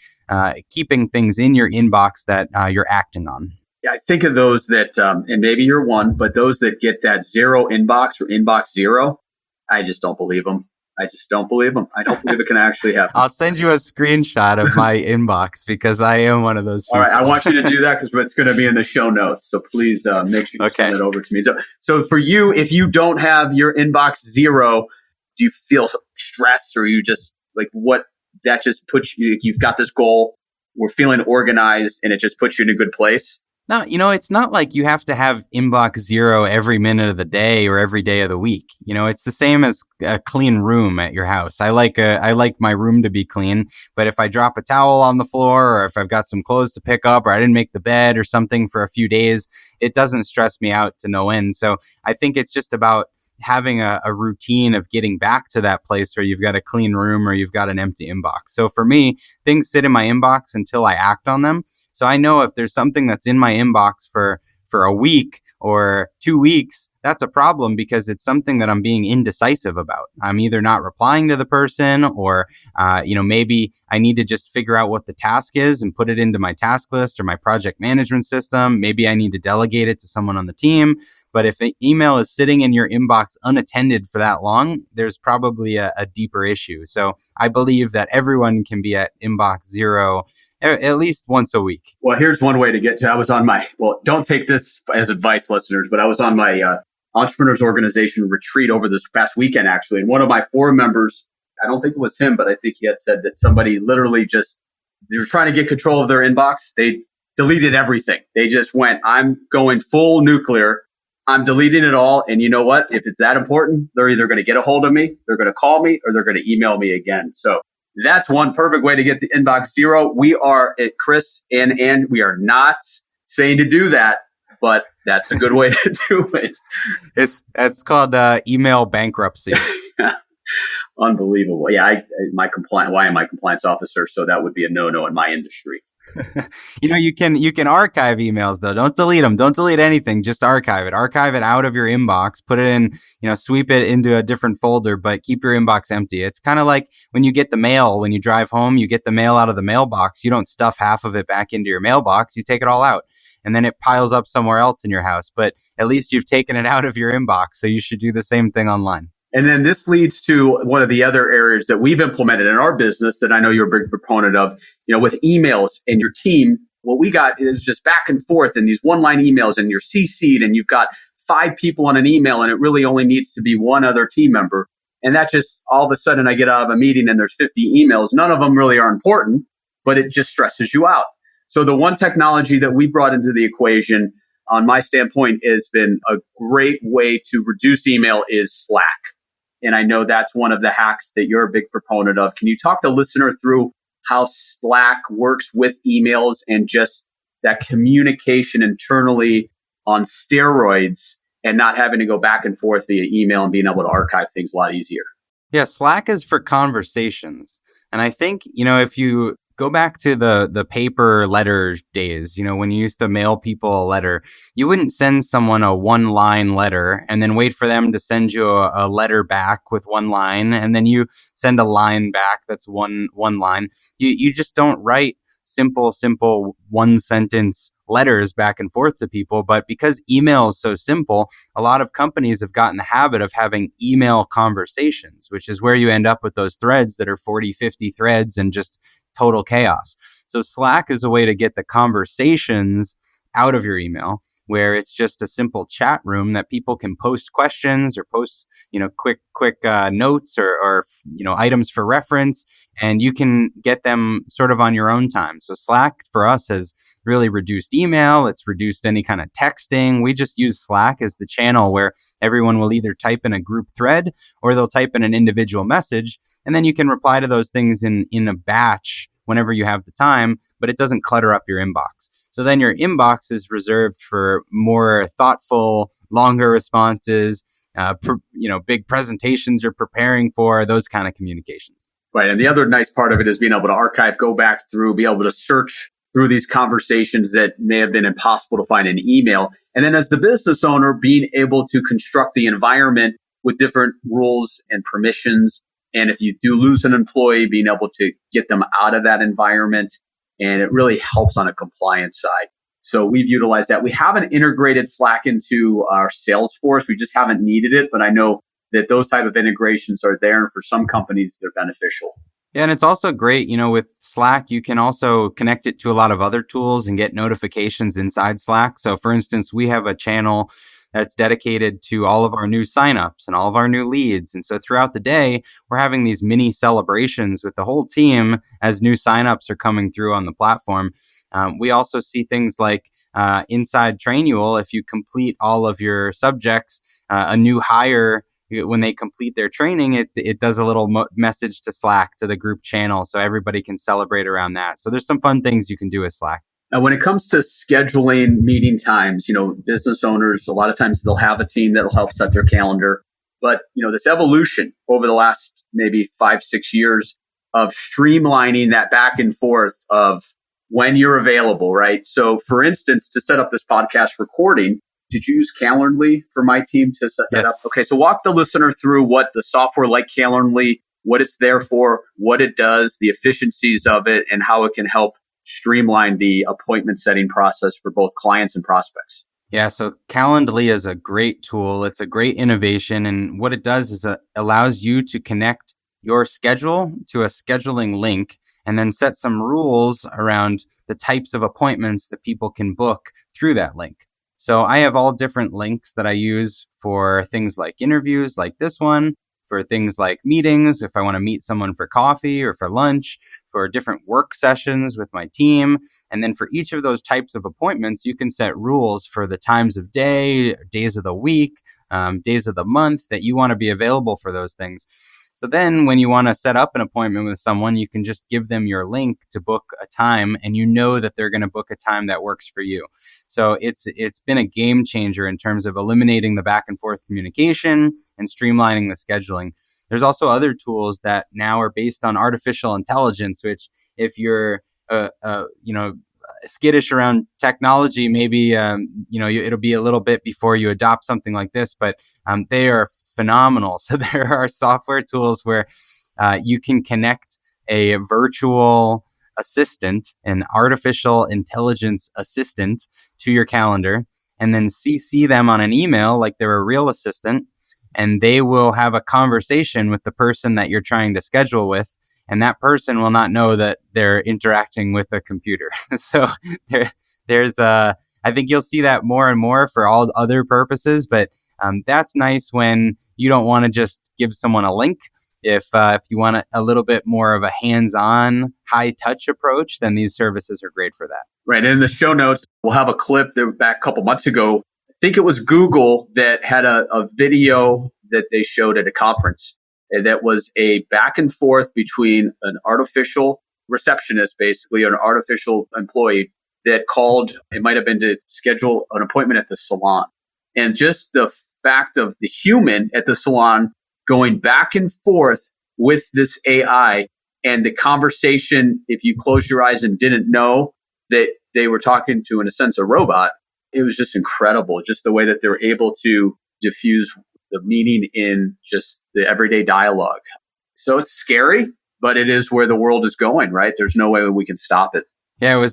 keeping things in your inbox that you're acting on. Yeah, I think of those that, and maybe you're one, but those that get that zero inbox or inbox zero, I just don't believe them. I don't believe it can actually happen. I'll send you a screenshot of my inbox because I am one of those people. All right, I want you to do that because it's going to be in the show notes. So please make sure you send it over to me. So for you, if you don't have your inbox zero, do you feel stressed, or you just like what that just puts you? You've got this goal. We're feeling organized, and it just puts you in a good place. No, it's not like you have to have inbox zero every minute of the day or every day of the week. It's the same as a clean room at your house. I like my room to be clean, but if I drop a towel on the floor, or if I've got some clothes to pick up, or I didn't make the bed or something for a few days, it doesn't stress me out to no end. So I think it's just about having a routine of getting back to that place where you've got a clean room or you've got an empty inbox. So for me, things sit in my inbox until I act on them. So I know if there's something that's in my inbox for a week or 2 weeks, that's a problem because it's something that I'm being indecisive about. I'm either not replying to the person, or maybe I need to just figure out what the task is and put it into my task list or my project management system. Maybe I need to delegate it to someone on the team. But if an email is sitting in your inbox unattended for that long, there's probably a deeper issue. So I believe that everyone can be at inbox zero at least once a week. Well, here's one way to get to. I was on don't take this as advice, listeners, but I was on my Entrepreneurs Organization retreat over this past weekend, actually. And one of my forum members, I don't think it was him, but I think he had said that somebody literally they were trying to get control of their inbox. They deleted everything. They just went, I'm going full nuclear. I'm deleting it all. And you know what? If it's that important, they're either going to get a hold of me, they're going to call me, or they're going to email me again. So that's one perfect way to get to inbox zero. We are at Chris and we are not saying to do that, but that's a good way to do it. It's called email bankruptcy. Unbelievable. Yeah, why am I compliance officer? So that would be a no-no in my industry. You can archive emails though. Don't delete them. Don't delete anything. Just archive it. Archive it out of your inbox. Put it in, sweep it into a different folder, but keep your inbox empty. It's kind of like when you get the mail, when you drive home, you get the mail out of the mailbox. You don't stuff half of it back into your mailbox. You take it all out, and then it piles up somewhere else in your house. But at least you've taken it out of your inbox. So you should do the same thing online. And then this leads to one of the other areas that we've implemented in our business that I know you're a big proponent of, with emails and your team. What we got is just back and forth and these one-line emails, and you're CC'd and you've got 5 people on an email, and it really only needs to be one other team member. And that just, all of a sudden I get out of a meeting and there's 50 emails. None of them really are important, but it just stresses you out. So the one technology that we brought into the equation, on my standpoint, has been a great way to reduce email is Slack. And I know that's one of the hacks that you're a big proponent of. Can you talk the listener through how Slack works with emails and just that communication internally on steroids and not having to go back and forth via email and being able to archive things a lot easier? Yeah, Slack is for conversations. And I think, if you go back to the paper letter days, when you used to mail people a letter, you wouldn't send someone a 1-line letter and then wait for them to send you a letter back with 1 line, and then you send a line back that's one line. You just don't write simple 1-sentence letters back and forth to people. But because email is so simple, a lot of companies have gotten the habit of having email conversations, which is where you end up with those threads that are 40, 50 threads and just total chaos. So Slack is a way to get the conversations out of your email, where it's just a simple chat room that people can post questions or post, quick notes or items for reference, and you can get them sort of on your own time. So Slack for us has really reduced email. It's reduced any kind of texting. We just use Slack as the channel where everyone will either type in a group thread or they'll type in an individual message. And then you can reply to those things in a batch whenever you have the time, but it doesn't clutter up your inbox. So then your inbox is reserved for more thoughtful, longer responses, big presentations you're preparing for, those kind of communications. Right. And the other nice part of it is being able to archive, go back through, be able to search through these conversations that may have been impossible to find in email. And then as the business owner, being able to construct the environment with different rules and permissions. And if you do lose an employee, being able to get them out of that environment. And it really helps on a compliance side. So we've utilized that. We haven't integrated Slack into our Salesforce. We just haven't needed it. But I know that those type of integrations are there. And for some companies, they're beneficial. Yeah, and it's also great, with Slack, you can also connect it to a lot of other tools and get notifications inside Slack. So for instance, we have a channel that's dedicated to all of our new signups and all of our new leads. And so throughout the day, we're having these mini celebrations with the whole team as new signups are coming through on the platform. We also see things like inside Trainual, if you complete all of your subjects, a new hire, when they complete their training, it does a little message to Slack, to the group channel, so everybody can celebrate around that. So there's some fun things you can do with Slack. Now, when it comes to scheduling meeting times, business owners, a lot of times they'll have a team that'll help set their calendar. But, this evolution over the last maybe 5-6 years of streamlining that back and forth of when you're available, right? So for instance, to set up this podcast recording, did you use Calendly for my team to set that up? Okay, so walk the listener through what the software like Calendly, what it's there for, what it does, the efficiencies of it, and how it can help streamline the appointment setting process for both clients and prospects. Yeah, so Calendly is a great tool. It's a great innovation. And what it does is it allows you to connect your schedule to a scheduling link and then set some rules around the types of appointments that people can book through that link. So I have all different links that I use for things like interviews like this one, for things like meetings, if I want to meet someone for coffee or for lunch, for different work sessions with my team. And then for each of those types of appointments, you can set rules for the times of day, days of the week, days of the month that you want to be available for those things. So then when you want to set up an appointment with someone, you can just give them your link to book a time, and you know that they're going to book a time that works for you. So it's been a game changer in terms of eliminating the back and forth communication and streamlining the scheduling. There's also other tools that now are based on artificial intelligence, which if you're skittish around technology, maybe it'll be a little bit before you adopt something like this, but they are phenomenal. So there are software tools where you can connect a virtual assistant, an artificial intelligence assistant, to your calendar, and then CC them on an email like they're a real assistant. and they will have a conversation with the person that you're trying to schedule with. And that person will not know that they're interacting with a computer. So there's I think you'll see that more and more for all other purposes, but that's nice when you don't want to just give someone a link. If you want a little bit more of a hands-on, high-touch approach, then these services are great for that. Right. And in the show notes, we'll have a clip that back a couple months ago. I think it was Google that had a video that they showed at a conference. And that was a back and forth between an artificial receptionist, basically an artificial employee that called, it might have been to schedule an appointment at the salon. And just the fact of the human at the salon going back and forth with this AI and the conversation, if you closed your eyes and didn't know that they were talking to, in a sense, a robot, it was just incredible. Just the way that they were able to diffuse the meaning in just the everyday dialogue. So it's scary, but it is where the world is going, right? There's no way we can stop it. Yeah,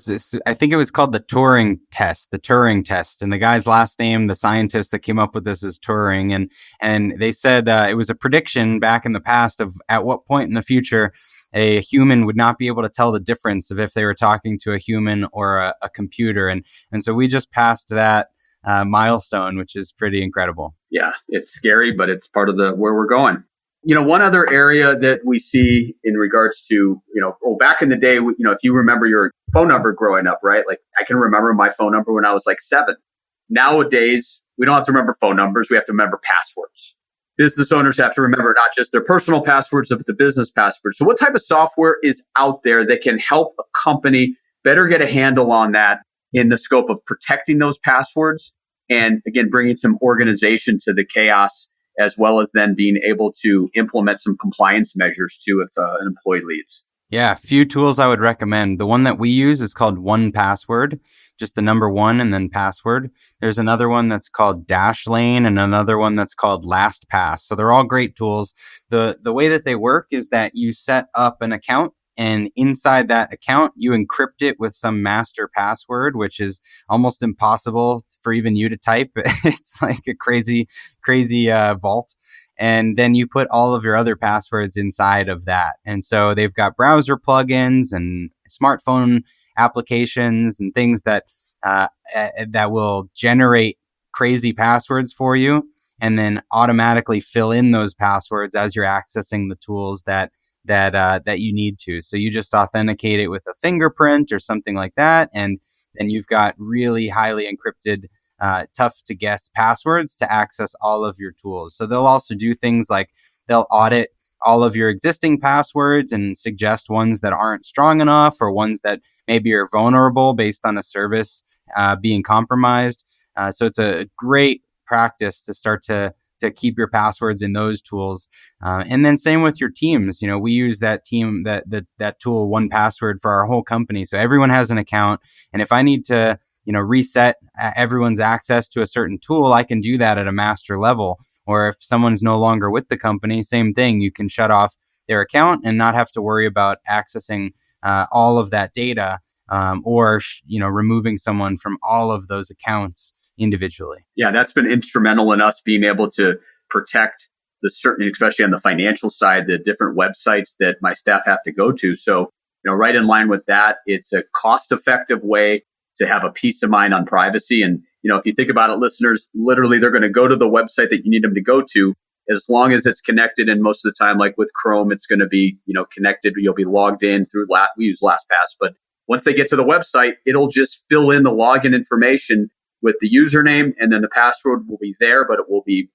I think it was called the Turing test. And the guy's last name, the scientist that came up with this, is Turing. And they said it was a prediction back in the past of at what point in the future a human would not be able to tell the difference of if they were talking to a human or a computer. And so we just passed that milestone, which is pretty incredible. Yeah, it's scary, but it's part of where we're going. One other area that we see in regards to, back in the day, if you remember your phone number growing up, right? Like I can remember my phone number when I was like 7. Nowadays, we don't have to remember phone numbers. We have to remember passwords. Business owners have to remember not just their personal passwords, but the business passwords. So what type of software is out there that can help a company better get a handle on that in the scope of protecting those passwords? And again, bringing some organization to the chaos, as well as then being able to implement some compliance measures too if an employee leaves. Yeah, a few tools I would recommend. The one that we use is called 1Password, just the number 1 and then password. There's another one that's called Dashlane and another one that's called LastPass. So they're all great tools. The way that they work is that you set up an account, and inside that account, you encrypt it with some master password, which is almost impossible for even you to type. It's like a crazy vault. And then you put all of your other passwords inside of that. And so they've got browser plugins and smartphone applications and things that will generate crazy passwords for you, and then automatically fill in those passwords as you're accessing the tools that you need to. So you just authenticate it with a fingerprint or something like that, and then you've got really highly encrypted, tough to guess passwords to access all of your tools. So they'll also do things like they'll audit all of your existing passwords and suggest ones that aren't strong enough or ones that maybe are vulnerable based on a service being compromised. So it's a great practice to start to keep your passwords in those tools. And then same with your teams. We use that tool 1Password for our whole company. So everyone has an account. And if I need to, reset everyone's access to a certain tool, I can do that at a master level. Or if someone's no longer with the company, same thing. You can shut off their account and not have to worry about accessing all of that data, or removing someone from all of those accounts individually. Yeah, that's been instrumental in us being able to protect especially on the financial side, the different websites that my staff have to go to. So, right in line with that, it's a cost-effective way to have a peace of mind on privacy. And, if you think about it, listeners, literally they're going to go to the website that you need them to go to, as long as it's connected. And most of the time, like with Chrome, it's going to be, connected. You'll be logged in through we use LastPass. But once they get to the website, it'll just fill in the login information with the username, and then the password will be there, but it will be,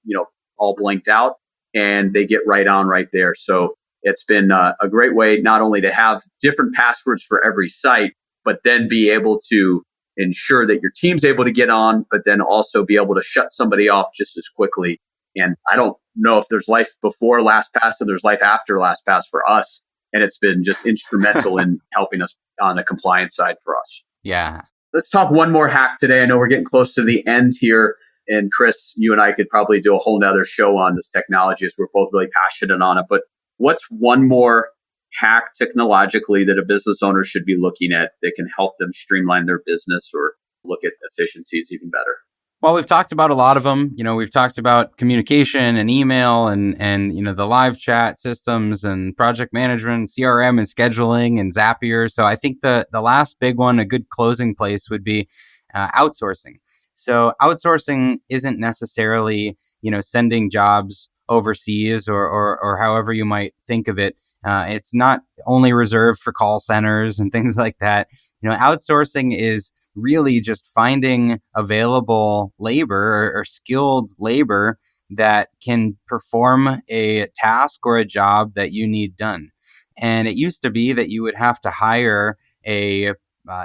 all blanked out, and they get right on right there. So it's been a great way not only to have different passwords for every site, but then be able to ensure that your team's able to get on, but then also be able to shut somebody off just as quickly. And I don't know if there's life before LastPass and there's life after LastPass for us. And it's been just instrumental in helping us on the compliance side for us. Yeah. Let's talk one more hack today. I know we're getting close to the end here. And Chris, you and I could probably do a whole nother show on this technology, as we're both really passionate on it. But what's one more hack technologically that a business owner should be looking at that can help them streamline their business or look at efficiencies even better? Well, we've talked about a lot of them. We've talked about communication and email and the live chat systems and project management, CRM and scheduling and Zapier. So I think the last big one, a good closing place would be outsourcing. So outsourcing isn't necessarily, sending jobs overseas or however you might think of it. It's not only reserved for call centers and things like that. Outsourcing is really just finding available labor or skilled labor that can perform a task or a job that you need done. And it used to be that you would have to hire a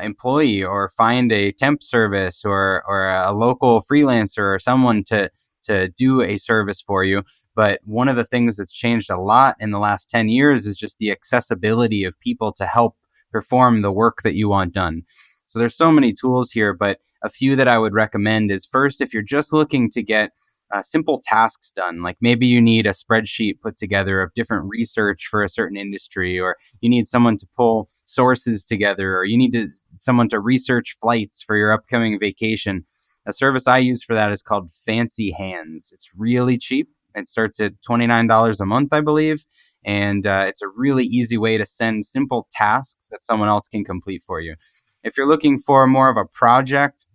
employee or find a temp service or a local freelancer or someone to do a service for you. But one of the things that's changed a lot in the last 10 years is just the accessibility of people to help perform the work that you want done. So there's so many tools here, but a few that I would recommend is first, if you're just looking to get simple tasks done, like maybe you need a spreadsheet put together of different research for a certain industry, or you need someone to pull sources together, or you need someone to research flights for your upcoming vacation. A service I use for that is called Fancy Hands. It's really cheap. It starts at $29 a month, I believe. And it's a really easy way to send simple tasks that someone else can complete for you. If you're looking for more of a project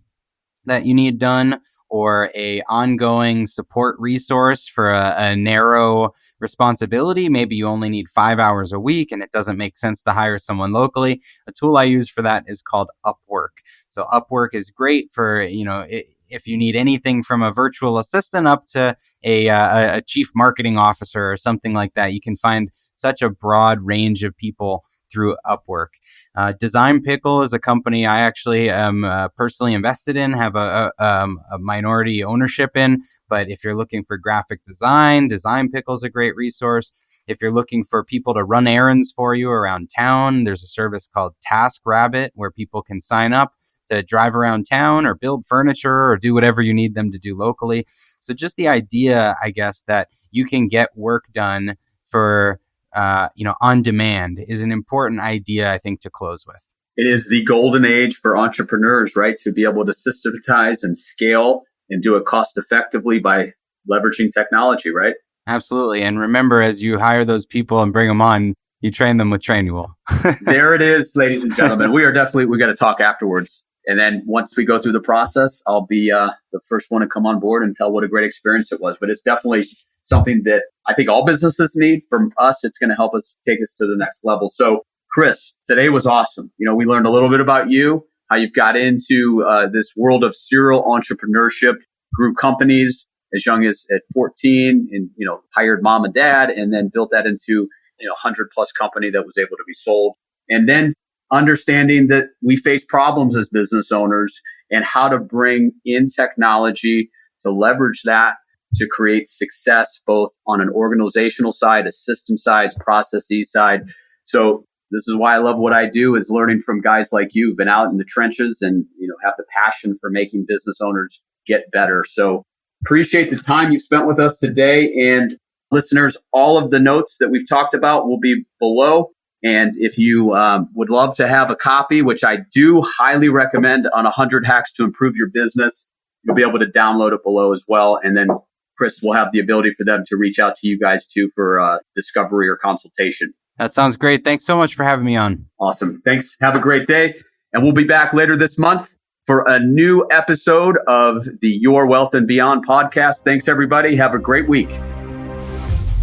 that you need done or a ongoing support resource for a narrow responsibility, maybe you only need 5 hours a week and it doesn't make sense to hire someone locally, a tool I use for that is called Upwork. So Upwork is great for, if you need anything from a virtual assistant up to a chief marketing officer or something like that. You can find such a broad range of people through Upwork. Design Pickle is a company I actually am personally invested in, have a minority ownership in. But if you're looking for graphic design, Design Pickle is a great resource. If you're looking for people to run errands for you around town, there's a service called TaskRabbit where people can sign up to drive around town or build furniture or do whatever you need them to do locally. So just the idea, I guess, that you can get work done for on demand is an important idea, I think, to close with. It is the golden age for entrepreneurs, right? To be able to systematize and scale and do it cost effectively by leveraging technology, right? Absolutely. And remember, as you hire those people and bring them on, you train them with Trainual. There it is, ladies and gentlemen. We got to talk afterwards. And then once we go through the process, I'll be the first one to come on board and tell what a great experience it was. But it's definitely something that I think all businesses need. From us, it's going to help us take us to the next level. So, Chris, today was awesome. We learned a little bit about you, how you've got into this world of serial entrepreneurship, grew companies as young as at 14 and, hired mom and dad, and then built that into, 100 plus company that was able to be sold. And then understanding that we face problems as business owners and how to bring in technology to leverage that to create success, both on an organizational side, a system side, processes side. So this is why I love what I do, is learning from guys like you who've been out in the trenches and, have the passion for making business owners get better. So appreciate the time you've spent with us today. And listeners, all of the notes that we've talked about will be below. And if you would love to have a copy, which I do highly recommend, on 100 Hacks to Improve Your Business, you'll be able to download it below as well. And then Chris will have the ability for them to reach out to you guys too for discovery or consultation. That sounds great. Thanks so much for having me on. Awesome. Thanks. Have a great day. And we'll be back later this month for a new episode of the Your Wealth and Beyond podcast. Thanks, everybody. Have a great week.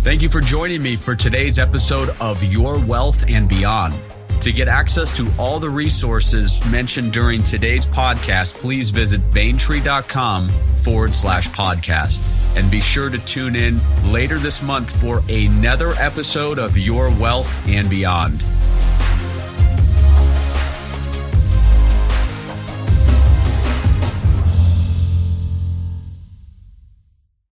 Thank you for joining me for today's episode of Your Wealth and Beyond. To get access to all the resources mentioned during today's podcast, please visit baintree.com/podcast. And be sure to tune in later this month for another episode of Your Wealth and Beyond.